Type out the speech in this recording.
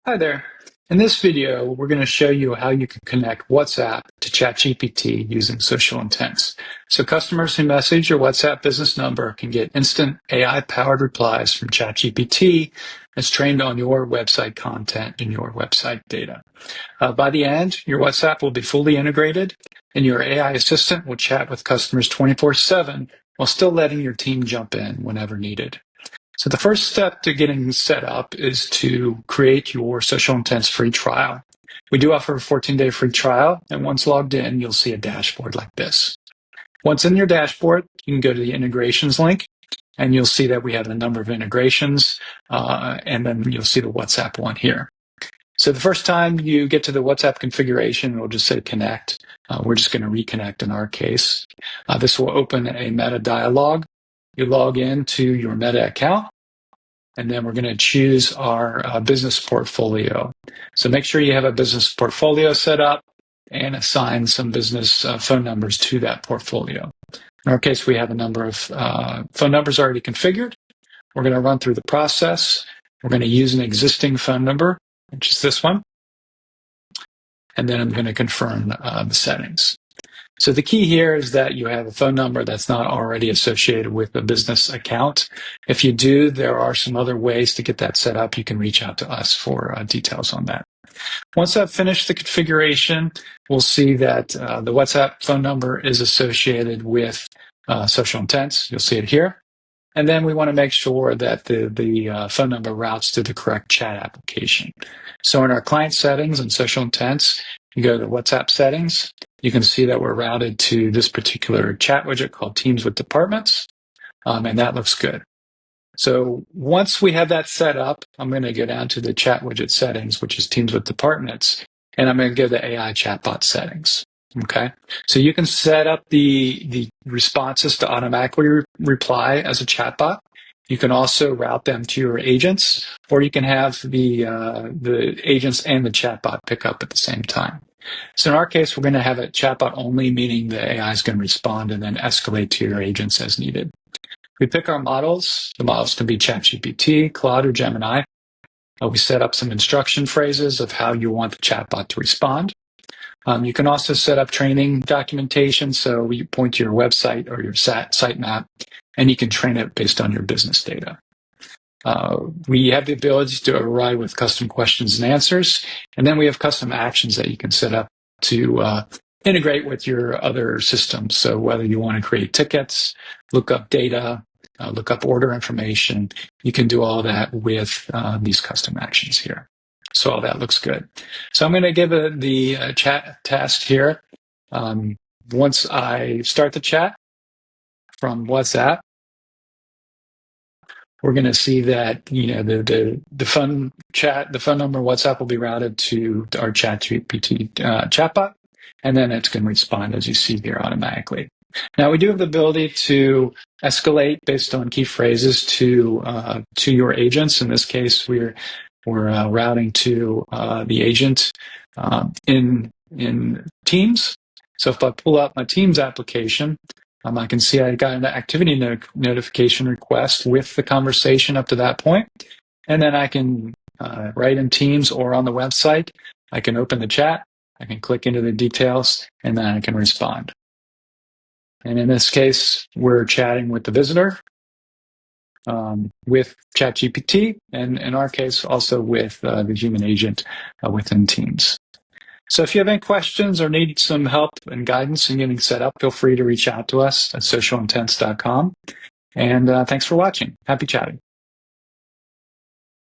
Hi there. In this video, we're going to show you how you can connect WhatsApp to ChatGPT using social intents. So customers who message your WhatsApp business number can get instant AI-powered replies from ChatGPT that's trained on your website content and your website data. By the end, your WhatsApp will be fully integrated, and your AI assistant will chat with customers 24/7 while still letting your team jump in whenever needed. So the first step to getting set up is to create your social intents free trial. We do offer a 14-day free trial, and once logged in, you'll see a dashboard like this. Once in your dashboard, you can go to the integrations link, and you'll see that we have a number of integrations, and then you'll see the WhatsApp one here. So the first time you get to the WhatsApp configuration, it'll just say connect. We're just going to reconnect in our case. This will open a meta dialog. You log into your Meta account, and then we're going to choose our business portfolio. So make sure you have a business portfolio set up and assign some business phone numbers to that portfolio. In our case, we have a number of phone numbers already configured. We're going to run through the process. We're going to use an existing phone number, which is this one. And then I'm going to confirm the settings. So the key here is that you have a phone number that's not already associated with a business account. If you do, there are some other ways to get that set up. You can reach out to us for details on that. Once I've finished the configuration, we'll see that the WhatsApp phone number is associated with social intents. You'll see it here. And then we want to make sure that the phone number routes to the correct chat application. So in our client settings and social intents, you go to the WhatsApp settings. You can see that we're routed to this particular chat widget called Teams with Departments, and that looks good. So once we have that set up, I'm going to go down to the chat widget settings, which is Teams with Departments, and I'm going to go to the AI chatbot settings. Okay, so you can set up the responses to automatically reply as a chatbot. You can also route them to your agents, or you can have the agents and the chatbot pick up at the same time. So in our case, we're going to have a chatbot only, meaning the AI is going to respond and then escalate to your agents as needed. We pick our models. The models can be ChatGPT, Claude, or Gemini. We set up some instruction phrases of how you want the chatbot to respond. You can also set up training documentation, so you point to your website or your sitemap, and you can train it based on your business data. We have the ability to override with custom questions and answers, and then we have custom actions that you can set up to integrate with your other systems. So whether you want to create tickets, look up data, look up order information, you can do all that with these custom actions here. So all that looks good. So I'm going to give the chat task here. Once I start the chat from WhatsApp, we're going to see that the phone number WhatsApp will be routed to our ChatGPT chatbot, and then it's going to respond as you see here automatically. Now we do have the ability to escalate based on key phrases to your agents. In this case, we're routing to the agent in Teams. So if I pull up my Teams application, I can see I got an activity notification request with the conversation up to that point. And then I can write in Teams or on the website. I can open the chat. I can click into the details, and then I can respond. And in this case, we're chatting with the visitor, with ChatGPT, and in our case, also with the human agent within Teams. So if you have any questions or need some help and guidance in getting set up, feel free to reach out to us at socialintents.com. And thanks for watching. Happy chatting.